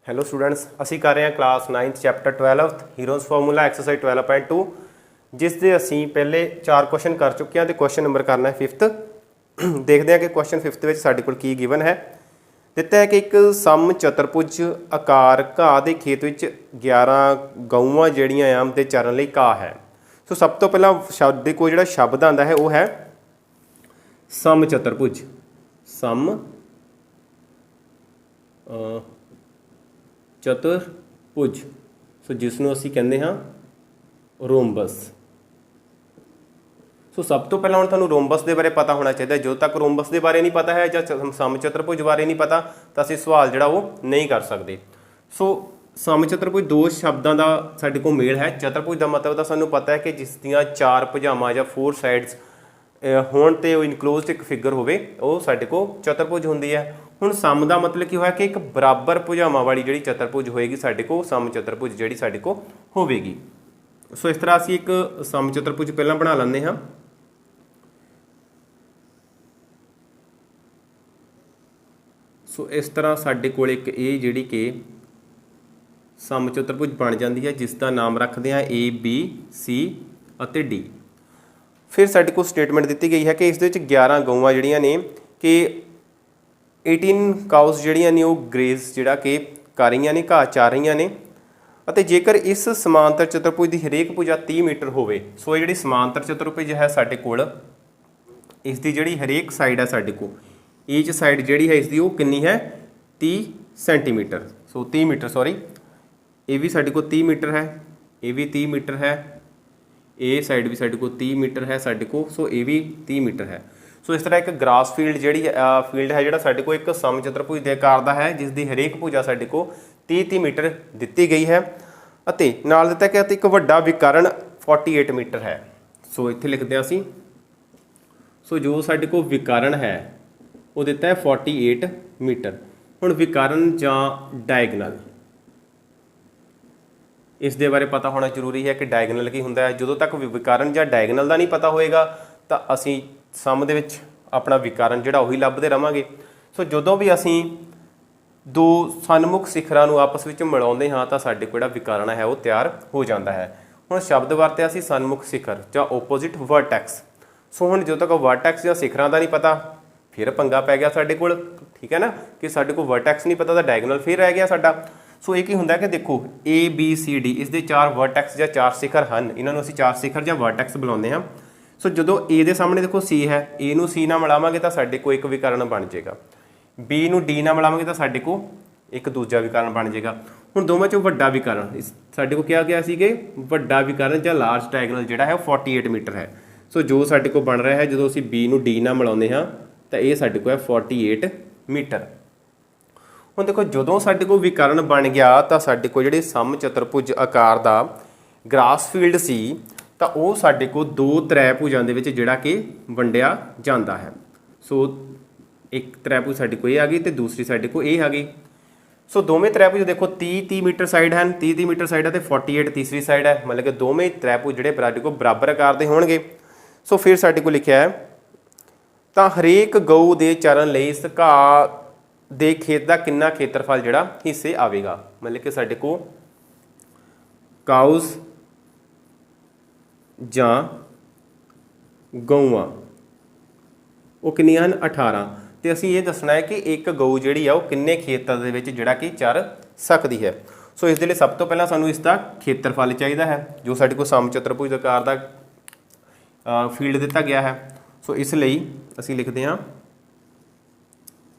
Hello students, ਅਸੀਂ ਕਰ ਰਹੇ ਹਾਂ class 9th chapter 12th heroes formula exercise 12.2 जिस ਦੇ ਅਸੀਂ ਪਹਿਲੇ 4 ਕੁਐਸਚਨ ਕਰ ਚੁੱਕੇ ਹਾਂ ਤੇ ਕੁਐਸਚਨ ਨੰਬਰ ਕਰਨਾ ਹੈ 5th। ਦੇਖਦੇ ਹਾਂ ਕਿ ਕੁਐਸਚਨ 5th ਵਿੱਚ ਸਾਡੇ ਕੋਲ ਕੀ ਗਿਵਨ ਹੈ। ਦਿੱਤਾ ਹੈ ਕਿ ਇੱਕ ਸਮ ਚਤੁਰਭੁਜ ਆਕਾਰ ਘਾਹ ਦੇ ਖੇਤ ਵਿੱਚ 11 ਗਊਆਂ ਜਿਹੜੀਆਂ ਆਮ ਤੇ ਚਰਨ ਲਈ ਘਾਹ ਹੈ। ਸੋ ਸਭ ਤੋਂ ਪਹਿਲਾਂ ਸ਼ਬਦ ਦੇ ਕੋਲ ਜਿਹੜਾ ਸ਼ਬਦ ਆਉਂਦਾ ਹੈ ਉਹ ਹੈ ਸਮ ਚਤੁਰਭੁਜ। ਸਮ चतुर्भुज सो जिसनों असी कहते हाँ रोमबस। सो सब तो पहला हुण रोमबस के बारे पता होना चाहिए। जो तक रोमबस के बारे नहीं पता है या सम चतुर्भुज बारे नहीं पता तो असी सवाल जिहड़ा वो नहीं कर सकते। सो सम चतुर्भुज दो शब्दों का साडे कोल मेल है। चतुर्भुज का मतलब तो सानूं पता है कि जिस दियां 4 भुजावां या 4 साइड्स होण ते इनक्लोज्ड एक फिगर होवे वो साडे कोल चतुर्भुज हुंदी है। हुण सम का मतलब की होया कि एक बराबर भुजावां वाली जिहड़ी चतुर्भुज होएगी साडे कोल सम चतुर्भुज जिहड़ी साडे कोल होवेगी। सो इस तरह असीं एक सम चतुर्भुज पहलां बना लैंदे हां। सो इस तरह साडे कोल एक ये जिहड़ी कि सम चतुर्भुज बन जाती है जिसका नाम रखते हैं ए बी सी और डी। फिर साडे कोल स्टेटमेंट दी गई है कि इस 11 गऊआं जिहड़ियां ने कि 18 काउस जिहड़ियां ने ग्रेज जिहड़ा कि कर रही ने घाह चा रही ने। ਅਤੇ जेकर इस समांतर चतुर्भुज की हरेक भुजा 30 मीटर होवे। सो ये जिहड़ी समांतर चतुर्भुज है साडे कोल इसकी जिहड़ी हरेक साइड है साडे कोल ईच साइड जिहड़ी है इसकी वो कितनी है 30 सेंटीमीटर। सो 30 मीटर सॉरी ये भी साडे कोल 30 मीटर है, ये भी 30 मीटर है, ये साइड भी साडे कोल 30 मीटर है साडे कोल। सो ये भी 30 मीटर है। सो इस तरह एक ग्रास फील्ड जिहड़ी फील्ड है जिहड़ा साडे कोल एक सम चतुर्भुज के आकार का है जिसकी हरेक भुजा साडे कोल 30 मीटर दी गई है। अते नाल दिता कि एक वड्डा विकर्ण 48 मीटर है। सो इत्थे लिखते हैं असीं। सो जो साडे कोल विकर्ण है वो दिता है 48 मीटर। हुण विकर्ण जां डायगनल इस दे बारे पता होना जरूरी है कि डायगनल की हुंदा है। जदों तक विकर्ण जां डायगनल का नहीं पता होएगा तो असीं सम दे विच अपना विकर्ण जिहड़ा उही लभदे रहांगे। सो जदों भी असीं दो सन्मुख सिखरां नूं आपस विच मिलाउंदे हां तां साडे कोल जिहड़ा विकर्ण है वो तैयार हो जाता है। हुण शब्द वरतिया सी सन्मुख सिखर जां ओपोजिट वर्टैक्स। सो हुण जदों तक वर्टैक्स जां सिखरां दा नहीं पता फिर पंगा पै गया साडे कोल, ठीक है ना, कि साडे कोल वर्टैक्स नहीं पता तो डायगनल फिर रह गया साडा। सो ये हुंदा कि देखो ए बी सी डी इस दे 4 वर्टैक्स जां 4 सिखर हैं, इन्हां नूं असीं 4 सिखर जां वर्टैक्स बुलाउंदे हां। सो जो ए दे सामने देखो सी है, ए नूं सी नाल मिलावांगे तो साडे कोल एक विकर्ण बन जाएगा, बी नूं डी नाल मिलावांगे तो साडे कोल एक दूजा विकर्ण बन जाएगा। हुण दोवां चों वड्डा विकर्ण साडे कोल क्या गया सीगे वड्डा विकर्ण जां लार्ज डायगनल जिहड़ा है 48 मीटर है। सो जो साडे कोल बन रहा है जो असीं बी नूं डी नाल मिलाउंदे हां तो ये साडे कोल है 48 मीटर। हुण देखो जदों साडे कोल विकर्ण बन गया तो साडे कोल जिहड़े सम चतुर्भुज आकार दा ग्रास फील्ड सी तो वो साडे कोल 2 त्रिभुजां दे विच जिहड़ा कि वंडिया जांदा है। सो एक त्रिभुज साडे कोल ये आ गई तो दूसरी साडे कोल ये आ गई। सो दोवें त्रिभुज देखो 30 मीटर साइड हैं, 30 मीटर साइड है तो 48 तीसरी साइड है, मतलब कि दोवें त्रिभुज जिहड़े साडे कोल बराबर आकार दे होणगे। सो फिर साडे कोल लिखिया है तो हरेक गऊ दे चरण लई इस घाह दे खेत का कितना खेत्रफल जिहड़ा हिस्से आवेगा। मतलब कि साडे कोल काउस जां गऊआं वो कितनियां हन 18 तो असीं ये दसना है कि एक गऊ जिहड़ी आ वो किन्ने खेतां दे विच जिहड़ा कि चर सकदी है। सो इस दे लई सब तो पहलां सानूं इसका खेत्रफल चाहीदा है जो साडे कोल सम चतुर्भुज आकार दा फील्ड दिता गया है। सो इसलिए असीं लिखते हैं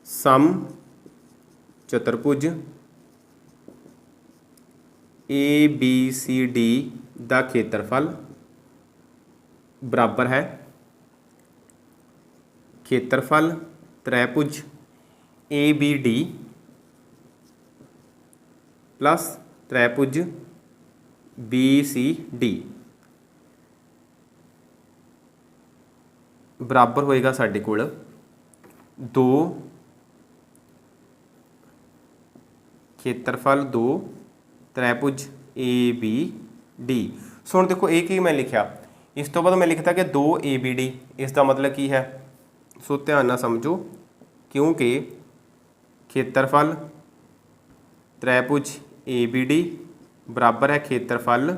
सम चतुर्भुज ए बी सी डी दा खेत्रफल बराबर है खेत्रफल त्रिभुज ए बी डी प्लस त्रिभुज बी सी डी बराबर होएगा साडे कोल 2 खेत्रफल 2 त्रिभुज ए बी डी। सो हुण देखो एक ही मैं लिखा, इस तो बाद मैं लिखता कि 2 ए बी डी, इसका मतलब की है। सो ध्यान नाल समझो क्योंकि खेत्रफल ਤ੍ਰੈਭੁਜ ABD ਬਰਾਬਰ ਹੈ ਖੇਤਰਫਲ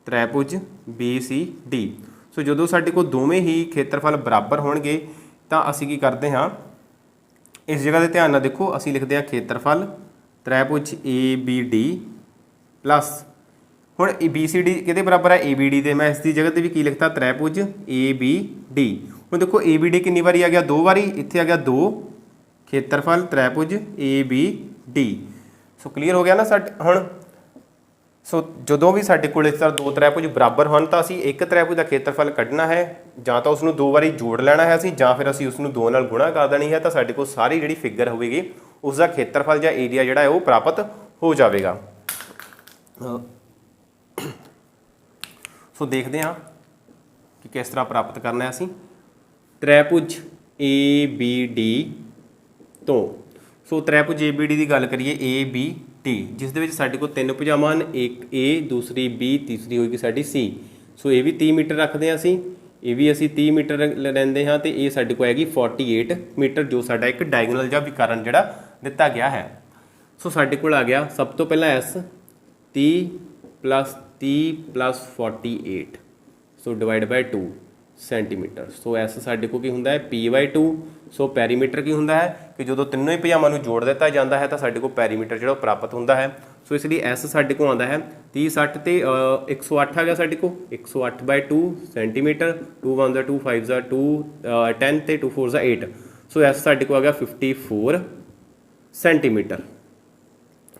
ਤ੍ਰੈਭੁਜ BCD। ਸੋ ਜਦੋਂ ਸਾਡੇ ਕੋਲ ਦੋਵੇਂ ਹੀ ਖੇਤਰਫਲ ਬਰਾਬਰ ਹੋਣਗੇ ਤਾਂ ਅਸੀਂ ਕੀ ਕਰਦੇ ਹਾਂ, ਇਸ ਜਗ੍ਹਾ 'ਤੇ ਧਿਆਨ ਨਾਲ ਦੇਖੋ, ਅਸੀਂ ਲਿਖਦੇ ਹਾਂ ਖੇਤਰਫਲ ਤ੍ਰੈਭੁਜ ABD ਪਲੱਸ ਹੁਣ BCD ਕਿਹਦੇ ਬਰਾਬਰ ਹੈ ABD ਦੇ, ਮੈਂ ਇਸ ਦੀ ਜਗ੍ਹਾ ਤੇ ਵੀ ਕੀ ਲਿਖਤਾ ਤ੍ਰੈਭੁਜ ABD। ਹੁਣ ਦੇਖੋ ABD ਕਿੰਨੀ ਵਾਰੀ ਆ ਗਿਆ, 2 ਵਾਰੀ, ਇੱਥੇ ਆ ਗਿਆ 2 ਖੇਤਰਫਲ ਤ੍ਰੈਭੁਜ ABD। ਸੋ ਕਲੀਅਰ ਹੋ ਗਿਆ ਨਾ ਸਾਡੇ ਹੁਣ। ਸੋ ਜਦੋਂ ਵੀ ਸਾਡੇ ਕੋਲ ਇਸ ਤਰ੍ਹਾਂ ਦੋ ਤ੍ਰੈਭੁਜ ਬਰਾਬਰ ਹਨ ਤਾਂ ਅਸੀਂ ਇੱਕ ਤ੍ਰੈਭੁਜ ਦਾ ਖੇਤਰਫਲ ਕੱਢਣਾ ਹੈ, ਜਾਂ ਤਾਂ ਉਸਨੂੰ 2 ਵਾਰੀ ਜੋੜ ਲੈਣਾ ਹੈ ਅਸੀਂ, ਜਾਂ ਫਿਰ ਅਸੀਂ ਉਸਨੂੰ 2 ਨਾਲ ਗੁਣਾ ਕਰ ਦੇਣੀ ਹੈ, ਤਾਂ ਸਾਡੇ ਕੋਲ ਸਾਰੀ ਜਿਹੜੀ ਫਿਗਰ ਹੋਵੇਗੀ ਉਸ ਦਾ ਖੇਤਰਫਲ ਜਾਂ ਏਰੀਆ ਜਿਹੜਾ ਹੈ ਉਹ ਪ੍ਰਾਪਤ ਹੋ ਜਾਵੇਗਾ। ਸੋ ਦੇਖਦੇ ਹਾਂ ਕਿ ਕਿਸ ਤਰ੍ਹਾਂ ਪ੍ਰਾਪਤ ਕਰਨਾ ਹੈ ਅਸੀਂ ਤ੍ਰੈਭੁਜ ABD ਤੋਂ। ਸੋ ਤ੍ਰੈਭੁਜ ABD ਦੀ ਗੱਲ ਕਰੀਏ ABD, ਜਿਸ ਦੇ ਵਿੱਚ ਸਾਡੇ ਕੋਲ 3 ਭੁਜਾਵਾਂ ਹਨ, ਇੱਕ A, ਦੂਸਰੀ B, ਤੀਸਰੀ ਹੋਏਗੀ ਸਾਡੀ C। ਸੋ ਇਹ ਵੀ 30 ਮੀਟਰ ਰੱਖਦੇ ਹਾਂ ਅਸੀਂ, ਇਹ ਵੀ ਅਸੀਂ 30 ਮੀਟਰ ਲੈਂਦੇ ਹਾਂ, ਤੇ ਇਹ ਸਾਡੇ ਕੋਲ ਹੈਗੀ 48 ਮੀਟਰ, ਜੋ ਸਾਡਾ ਇੱਕ ਡਾਇਗੋਨਲ ਜਾਂ ਵਿਕਰਨ ਜਿਹੜਾ ਦਿੱਤਾ ਗਿਆ ਹੈ। ਸੋ ਸਾਡੇ ਕੋਲ ਆ ਗਿਆ ਸਭ ਤੋਂ ਪਹਿਲਾਂ S 30 + 30 + 48, so divide by 2 centimetre. So S ਸਾਡੇ ਕੋਲ ਕੀ ਹੁੰਦਾ ਹੈ P/2। ਸੋ ਪੈਰੀਮੀਟਰ ਕੀ ਹੁੰਦਾ ਹੈ ਕਿ ਜਦੋਂ ਤਿੰਨੋਂ ਹੀ ਭੁਜਾਵਾਂ ਨੂੰ ਜੋੜ ਦਿੱਤਾ ਜਾਂਦਾ ਹੈ ਤਾਂ ਸਾਡੇ ਕੋਲ ਪੈਰੀਮੀਟਰ ਜਿਹੜਾ ਉਹ ਪ੍ਰਾਪਤ ਹੁੰਦਾ ਹੈ। ਸੋ ਇਸ ਲਈ S ਸਾਡੇ ਕੋਲ ਆਉਂਦਾ ਹੈ 30 60 ਤੇ 108 ਆ ਗਿਆ ਸਾਡੇ ਕੋਲ 108/2 ਸੈਂਟੀਮੀਟਰ। 2 1 2 5 2 10 ਤੇ 2 4 8। ਸੋ S ਸਾਡੇ ਕੋਲ ਆ ਗਿਆ 54 ਸੈਂਟੀਮੀਟਰ।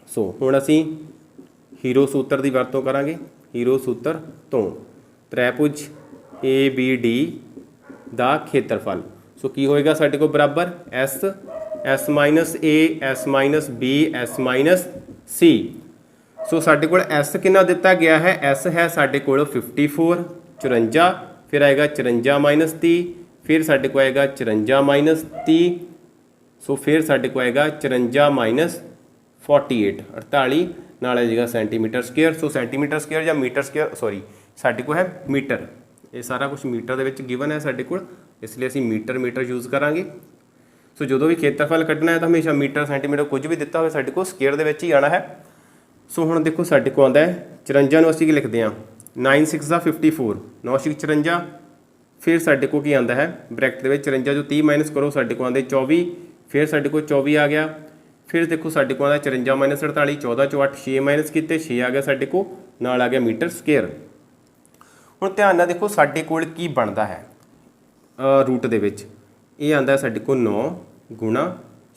ਸੋ ਹੁਣ ਅਸੀਂ ਹੀਰੋ ਸੂਤਰ ਦੀ ਵਰਤੋਂ ਕਰਾਂਗੇ। ਹੀਰੋ ਸੂਤਰ ਤੋਂ ਤ੍ਰੈਭੁਜ ABD ਦਾ ਖੇਤਰਫਲ, ਸੋ ਕੀ ਹੋਏਗਾ ਸਾਡੇ ਕੋਲ ਬਰਾਬਰ S S - A S - B S - C। ਸੋ ਸਾਡੇ ਕੋਲ S ਕਿੰਨਾ ਦਿੱਤਾ ਗਿਆ ਹੈ, S ਹੈ ਸਾਡੇ ਕੋਲ 54 54, ਫਿਰ ਆਏਗਾ 54 - 30, ਫਿਰ ਸਾਡੇ ਕੋਲ ਆਏਗਾ 54 - 30, ਸੋ ਫਿਰ ਸਾਡੇ ਕੋਲ ਆਏਗਾ 54 - 48 48 ਨਾਲ ਆ ਜਾਏਗਾ ਸੈਂਟੀਮੀਟਰ ਸਕੁਅਰ। ਸੋ ਸੈਂਟੀਮੀਟਰ ਸਕੁਅਰ ਜਾਂ ਮੀਟਰ ਸਕੁਅਰ, ਸੌਰੀ ਸਾਡੇ ਕੋਲ ਹੈ ਮੀਟਰ, ਇਹ ਸਾਰਾ ਕੁਝ ਮੀਟਰ ਦੇ ਵਿੱਚ ਗਿਵਨ ਹੈ ਸਾਡੇ ਕੋਲ, ਇਸ ਲਈ ਅਸੀਂ ਮੀਟਰ ਯੂਜ਼ ਕਰਾਂਗੇ। ਸੋ ਜਦੋਂ ਵੀ ਖੇਤਰਫਲ ਕੱਢਣਾ ਹੈ ਤਾਂ ਹਮੇਸ਼ਾ ਮੀਟਰ ਸੈਂਟੀਮੀਟਰ ਕੁਝ ਵੀ ਦਿੱਤਾ ਹੋਵੇ ਸਾਡੇ ਕੋਲ ਸਕੁਅਰ ਦੇ ਵਿੱਚ ਹੀ ਆਉਣਾ ਹੈ। ਸੋ ਹੁਣ ਦੇਖੋ ਸਾਡੇ ਕੋਲ ਆਉਂਦਾ ਹੈ 54 ਨੂੰ ਅਸੀਂ ਕੀ ਲਿਖਦੇ ਹਾਂ 9 6 ਦਾ 54, 9 6 54, ਫਿਰ ਸਾਡੇ ਕੋਲ ਕੀ ਆਉਂਦਾ ਹੈ ਬ੍ਰੈਕਟ ਦੇ ਵਿੱਚ 54 ਜੋ 30 ਮਾਈਨਸ ਕਰੋ ਸਾਡੇ ਕੋਲ ਆਉਂਦੇ 24, ਫਿਰ ਸਾਡੇ ਕੋਲ 24 ਆ ਗਿਆ, ਫਿਰ ਦੇਖੋ ਸਾਡੇ ਕੋਲ ਆਉਂਦਾ 54 - 48, 14 ਚੋਂ 8 6 ਮਾਈਨਸ ਕੀਤੇ 6 ਆ ਗਿਆ ਸਾਡੇ ਕੋਲ, ਨਾਲ ਆ ਗਿਆ ਮੀਟਰ ਸਕੁਅਰ। ਹੁਣ ਧਿਆਨ ਨਾਲ ਦੇਖੋ ਸਾਡੇ ਕੋਲ ਕੀ ਬਣਦਾ ਹੈ ਰੂਟ ਦੇ ਵਿੱਚ, ਇਹ ਆਉਂਦਾ ਸਾਡੇ ਕੋਲ 9 ਗੁਣਾ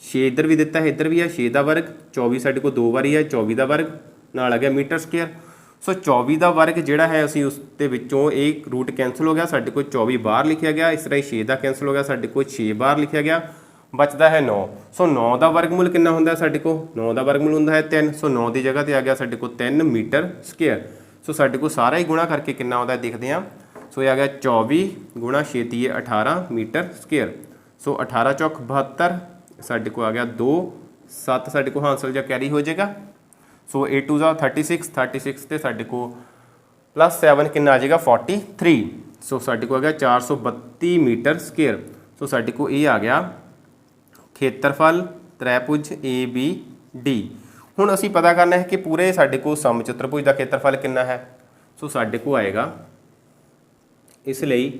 6, ਇੱਧਰ ਵੀ ਦਿੱਤਾ ਹੈ ਇੱਧਰ ਵੀ ਹੈ 6 ਦਾ ਵਰਗ, 24 ਸਾਡੇ ਕੋਲ 2 ਵਾਰੀ ਹੈ 24 ਦਾ ਵਰਗ, ਨਾਲ ਆ ਗਿਆ ਮੀਟਰ ਸਕੁਅਰ। ਸੋ 24 ਦਾ ਵਰਗ ਜਿਹੜਾ ਹੈ ਅਸੀਂ ਉਸ ਦੇ ਵਿੱਚੋਂ ਇਹ ਰੂਟ ਕੈਂਸਲ ਹੋ ਗਿਆ, ਸਾਡੇ ਕੋਲ 24 ਬਾਹਰ ਲਿਖਿਆ ਗਿਆ, ਇਸ ਤਰ੍ਹਾਂ 6 ਦਾ ਕੈਂਸਲ ਹੋ ਗਿਆ, ਸਾਡੇ ਕੋਲ 6 ਬਾਹਰ ਲਿਖਿਆ ਗਿਆ, ਬਚਦਾ ਹੈ 9। ਸੋ 9 ਦਾ ਵਰਗਮੂਲ ਕਿੰਨਾ ਹੁੰਦਾ ਸਾਡੇ ਕੋਲ, 9 ਦਾ ਵਰਗਮੂਲ ਹੁੰਦਾ ਹੈ 3। ਸੋ 9 ਦੀ ਜਗ੍ਹਾ 'ਤੇ ਆ ਗਿਆ ਸਾਡੇ ਕੋਲ 3 ਮੀਟਰ ਸਕੁਅਰ। ਸੋ ਸਾਡੇ ਕੋਲ ਸਾਰਾ ਹੀ ਗੁਣਾ ਕਰਕੇ ਕਿੰਨਾ ਆਉਂਦਾ ਦੇਖਦੇ ਹਾਂ। ਸੋ ਇਹ ਆ ਗਿਆ 24 ਗੁਣਾ 6 ਤੀਏ 18 ਮੀਟਰ ਸਕੁਅਰ। ਸੋ 18 ਚੌਕ 72, ਸਾਡੇ ਕੋਲ ਆ ਗਿਆ 2 7, ਸਾਡੇ ਕੋਲ ਹਾਂਸਲ ਜਾਂ ਕੈਰੀ ਹੋ ਜਾਏਗਾ। ਸੋ 8 2 36, 36 ਤੇ ਸਾਡੇ ਕੋਲ +7 ਕਿੰਨਾ ਆ ਜਾਏਗਾ 43। ਸੋ ਸਾਡੇ ਕੋਲ ਆ ਗਿਆ 432 ਮੀਟਰ ਸਕੁਅਰ। ਸੋ ਸਾਡੇ ਕੋਲ ਇਹ ਆ ਗਿਆ ਖੇਤਰਫਲ ਤ੍ਰੈਭੁਜ ABD। ਹੁਣ ਅਸੀਂ ਪਤਾ ਕਰਨਾ ਹੈ ਕਿ ਪੂਰੇ ਸਾਡੇ ਕੋਲ ਸਮਚਤੁਰਭੁਜ ਦਾ ਖੇਤਰਫਲ ਕਿੰਨਾ ਹੈ। ਸੋ ਸਾਡੇ ਕੋਲ ਆਏਗਾ, ਇਸ ਲਈ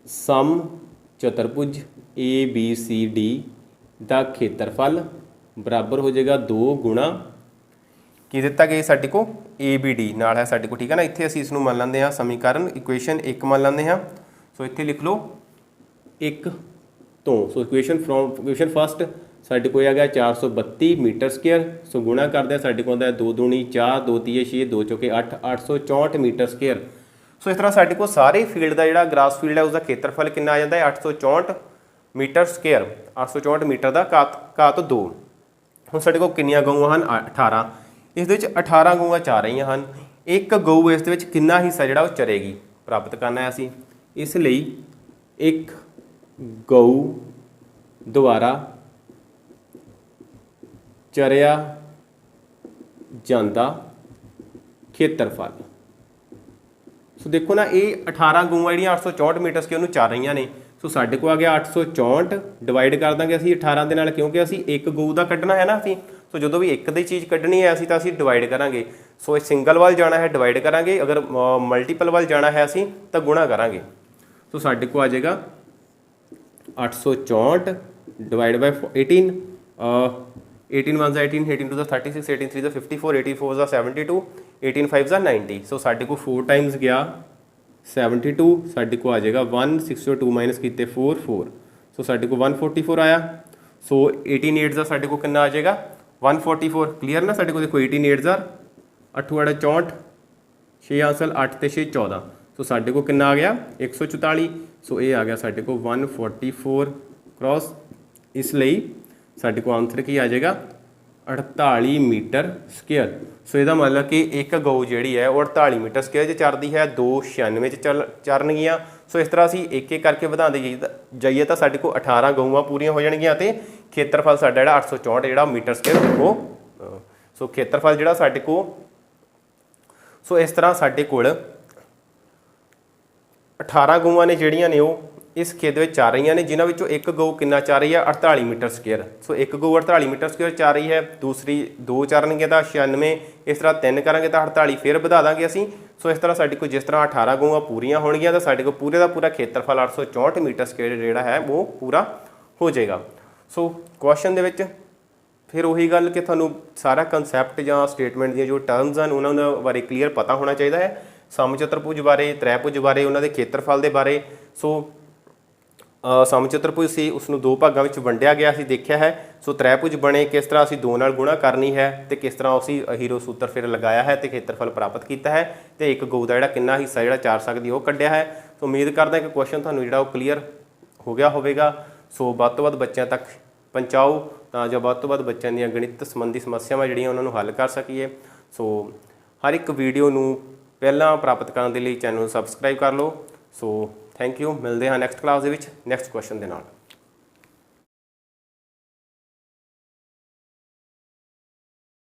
ਸਮਚਤੁਰਭੁਜ ABCD ਦਾ ਖੇਤਰਫਲ ਬਰਾਬਰ ਹੋ ਜਾਏਗਾ 2 ਗੁਣਾ ਕੀ ਦਿੱਤਾ ਗਿਆ ਸਾਡੇ ਕੋਲ ABD ਨਾਲ ਹੈ ਸਾਡੇ ਕੋਲ, ਠੀਕ ਹੈ ਨਾ। ਇੱਥੇ ਅਸੀਂ ਇਸ ਨੂੰ ਮੰਨ ਲੈਂਦੇ ਹਾਂ ਸਮੀਕਰਨ ਇਕੁਏਸ਼ਨ 1 ਮੰਨ ਲੈਂਦੇ ਹਾਂ। ਸੋ ਇੱਥੇ ਲਿਖ ਲਓ 1 ਤੋਂ। ਸੋ ਇਕੁਏਸ਼ਨ ਫਸਟ ਸਾਡੇ ਕੋਲ ਆ ਗਿਆ 432 ਮੀਟਰ ਸਕੁਅਰ। ਸੋ ਗੁਣਾ ਕਰਦੇ ਹਾਂ ਸਾਡੇ ਕੋਲ ਆਉਂਦਾ 2 ਦੂਣੀ 4, 2 ਤੀਏ 6, 2 ਚੌਕੇ 8, 864 ਮੀਟਰ ਸਕੁਅਰ। ਸੋ ਇਸ ਤਰ੍ਹਾਂ ਸਾਡੇ ਕੋਲ ਸਾਰੇ ਫੀਲਡ ਦਾ ਜਿਹੜਾ ਗ੍ਰਾਸ ਫੀਲਡ ਹੈ ਉਸਦਾ ਖੇਤਰਫਲ ਕਿੰਨਾ ਆ ਜਾਂਦਾ ਹੈ 864 ਮੀਟਰ ਸਕੁਅਰ। 864 ਮੀਟਰ ਦਾ ਘਾਤ 2। ਹੁਣ ਸਾਡੇ ਕੋਲ ਕਿੰਨੀਆਂ ਗਊਆਂ ਹਨ 18, ਇਸ ਦੇ ਵਿੱਚ 18 ਗਊਆਂ ਚਰ ਰਹੀਆਂ ਹਨ, ਇੱਕ ਗਊ ਇਸ ਦੇ ਵਿੱਚ ਕਿੰਨਾ ਹਿੱਸਾ ਜਿਹੜਾ ਉਹ ਚਰੇਗੀ ਪ੍ਰਾਪਤ ਕਰਨਾ ਹੈ ਅਸੀਂ। ਇਸ ਲਈ ਇੱਕ ਗਊ ਦੁਆਰਾ ਚਰਿਆ ਜਾਂਦਾ ਖੇਤਰਫਲ। ਸੋ ਦੇਖੋ ਨਾ ਇਹ 18 ਗਊਆਂ ਜਿਹੜੀਆਂ 864 ਮੀਟਰ ਸਕੁਅਰ ਨੂੰ ਚਰ ਰਹੀਆਂ ਨੇ। ਸੋ ਸੋ ਸਾਡੇ ਕੋਲ ਆ ਗਿਆ 864 ਡਿਵਾਈਡ ਕਰ ਦਾਂਗੇ ਅਸੀਂ 18 ਦੇ ਨਾਲ, ਕਿਉਂਕਿ ਅਸੀਂ ਇੱਕ ਗਊ ਦਾ ਕੱਢਣਾ ਹੈ ਨਾ ਅਸੀਂ। ਸੋ ਜਦੋਂ ਵੀ ਇੱਕ ਦੀ ਚੀਜ਼ ਕੱਢਣੀ ਹੈ ਅਸੀਂ ਤਾਂ ਅਸੀਂ ਡਿਵਾਈਡ ਕਰਾਂਗੇ। ਸੋ ਇਹ ਸਿੰਗਲ ਵੱਲ ਜਾਣਾ ਹੈ ਡਿਵਾਈਡ ਕਰਾਂਗੇ, ਅਗਰ ਮਲਟੀਪਲ ਵੱਲ ਜਾਣਾ ਹੈ ਅਸੀਂ ਤਾਂ ਗੁਣਾ ਕਰਾਂਗੇ। ਸੋ ਸਾਡੇ ਕੋਲ ਆ ਜਾਏਗਾ 864 ਡਿਵਾਈਡ ਬਾਈ 18, 18 1 18, 18 2 36, 18 3 54, 18 4 72, 18 5 90। ਸੋ ਸਾਡੇ ਕੋਲ 4 ਟਾਈਮਸ ਗਿਆ 72, ਸਾਡੇ ਕੋਲ ਆ ਜਾਏਗਾ 162 ਮਾਈਨਸ ਕੀਤੇ 4 4, ਸੋ ਸਾਡੇ ਕੋਲ 144 ਆਇਆ। ਸੋ 18 8 ਦਾ ਸਾਡੇ ਕੋਲ ਕਿੰਨਾ ਆ ਜਾਏਗਾ 144। ਕਲੀਅਰ ਨਾ, ਸਾਡੇ ਕੋਲ ਦੇਖੋ 18 8 ਦਾ 8 64, 6 ਆਂਸਰ 8 ਤੇ 6 14, ਸੋ ਸਾਡੇ ਕੋਲ ਕਿੰਨਾ ਆ ਗਿਆ 144। ਸੋ ਇਹ ਆ ਗਿਆ ਸਾਡੇ ਕੋਲ 144 ਕ੍ਰੋਸ, ਇਸ ਲਈ ਸਾਡੇ ਕੋਲ ਆਂਸਰ ਕੀ ਆ ਜਾਏਗਾ 48 ਮੀਟਰ ਸਕੁਅਰ। ਸੋ ਇਹਦਾ ਮਤਲਬ ਕਿ ਇੱਕ ਗਊ ਜਿਹੜੀ ਹੈ ਉਹ 48 ਮੀਟਰ ਸਕੁਅਰ 'ਚ ਚਰਦੀ ਹੈ, 2 96 'ਚ ਚਰਨਗੀਆਂ। ਸੋ ਇਸ ਤਰ੍ਹਾਂ ਅਸੀਂ ਇੱਕ ਇੱਕ ਕਰਕੇ ਵਧਾਉਂਦੇ ਜਾਈਏ ਤਾਂ ਸਾਡੇ ਕੋਲ 18 ਗਊਆਂ ਪੂਰੀਆਂ ਹੋ ਜਾਣਗੀਆਂ ਅਤੇ ਖੇਤਰਫਲ ਸਾਡਾ ਜਿਹੜਾ 864 ਜਿਹੜਾ ਮੀਟਰ ਸਕੁਅਰ ਉਹ, ਸੋ ਖੇਤਰਫਲ ਜਿਹੜਾ ਸਾਡੇ ਕੋਲ, ਸੋ ਇਸ ਤਰ੍ਹਾਂ ਸਾਡੇ ਕੋਲ 18 ਗਊਆਂ ਨੇ ਜਿਹੜੀਆਂ ਨੇ ਉਹ ਇਸ ਖੇਤ ਵਿੱਚ ਚਰ ਰਹੀਆਂ ਨੇ, ਜਿਨ੍ਹਾਂ ਵਿੱਚੋਂ ਇੱਕ ਗਊ ਕਿੰਨਾ ਚਰ ਰਹੀ ਹੈ 48 ਮੀਟਰ ਸਕੁਅਰ। ਸੋ ਇੱਕ ਗਊ 48 ਮੀਟਰ ਸਕੁਅਰ ਚਰ ਰਹੀ ਹੈ, ਦੂਸਰੀ 2 ਚਰਨਗੇ ਤਾਂ 96, ਇਸ ਤਰ੍ਹਾਂ 3 ਕਰਾਂਗੇ ਤਾਂ 48, ਫਿਰ ਵਧਾ ਦਾਂਗੇ ਅਸੀਂ। ਸੋ ਇਸ ਤਰ੍ਹਾਂ ਸਾਡੇ ਕੋਲ ਜਿਸ ਤਰ੍ਹਾਂ 18 ਗਊਆਂ ਪੂਰੀਆਂ ਹੋਣਗੀਆਂ ਤਾਂ ਸਾਡੇ ਕੋਲ ਪੂਰੇ ਦਾ ਪੂਰਾ ਖੇਤਰਫਲ 864 ਮੀਟਰ ਸਕੁਅਰ ਜਿਹੜਾ ਹੈ ਉਹ ਪੂਰਾ ਹੋ ਜਾਏਗਾ। ਸੋ ਕੁਐਸਚਨ ਦੇ ਵਿੱਚ ਫਿਰ ਉਹੀ ਗੱਲ ਕਿ ਤੁਹਾਨੂੰ ਸਾਰਾ ਕੰਸੈਪਟ ਜਾਂ ਸਟੇਟਮੈਂਟ ਦੀਆਂ ਜੋ ਟਰਮਸ ਹਨ ਉਹਨਾਂ ਦੇ ਬਾਰੇ ਕਲੀਅਰ ਪਤਾ ਹੋਣਾ ਚਾਹੀਦਾ ਹੈ, ਸਮਚਤੁਰਭੁਜ ਬਾਰੇ, ਤ੍ਰੈਭੁਜ ਬਾਰੇ, ਉਹਨਾਂ ਦੇ ਖੇਤਰਫਲ ਦੇ ਬਾਰੇ। ਸੋ ਸਮਚਤੁਰਭੁਜ ਸੀ ਉਸਨੂੰ 2 ਭਾਗਾਂ ਵਿੱਚ ਵੰਡਿਆ ਗਿਆ ਸੀ ਦੇਖਿਆ ਹੈ। ਸੋ ਤ੍ਰੈਭੁਜ ਬਣੇ ਕਿਸ ਤਰ੍ਹਾਂ ਅਸੀਂ 2 ਨਾਲ ਗੁਣਾ ਕਰਨੀ ਹੈ ਅਤੇ ਕਿਸ ਤਰ੍ਹਾਂ ਅਸੀਂ ਹੀਰੋ ਸੂਤਰ ਫਿਰ ਲਗਾਇਆ ਹੈ ਅਤੇ ਖੇਤਰਫਲ ਪ੍ਰਾਪਤ ਕੀਤਾ ਹੈ, ਅਤੇ ਇੱਕ ਗਊ ਦਾ ਜਿਹੜਾ ਕਿੰਨਾ ਹਿੱਸਾ ਜਿਹੜਾ ਚਰ ਸਕਦੀ ਉਹ ਕੱਢਿਆ ਹੈ। ਸੋ ਉਮੀਦ ਕਰਦਾ ਕਿ ਕੁਐਸਚਨ ਤੁਹਾਨੂੰ ਜਿਹੜਾ ਉਹ ਕਲੀਅਰ ਹੋ ਗਿਆ ਹੋਵੇਗਾ। ਸੋ ਵੱਧ ਤੋਂ ਵੱਧ ਬੱਚਿਆਂ ਤੱਕ ਪਹੁੰਚਾਓ ਤਾਂ ਜੋ ਵੱਧ ਤੋਂ ਵੱਧ ਬੱਚਿਆਂ ਦੀਆਂ ਗਣਿਤ ਸੰਬੰਧੀ ਸਮੱਸਿਆਵਾਂ ਜਿਹੜੀਆਂ ਉਹਨਾਂ ਨੂੰ ਹੱਲ ਕਰ ਸਕੀਏ। ਸੋ ਹਰ ਇੱਕ ਵੀਡੀਓ ਨੂੰ ਪਹਿਲਾਂ ਪ੍ਰਾਪਤ ਕਰਨ ਦੇ ਲਈ ਚੈਨਲ ਨੂੰ ਸਬਸਕ੍ਰਾਈਬ ਕਰ ਲਓ। ਸੋ ਥੈਂਕ ਯੂ, ਮਿਲਦੇ ਹਾਂ ਨੈਕਸਟ ਕਲਾਸ ਦੇ ਵਿੱਚ ਨੈਕਸਟ ਕੁਐਸਚਨ ਦੇ ਨਾਲ।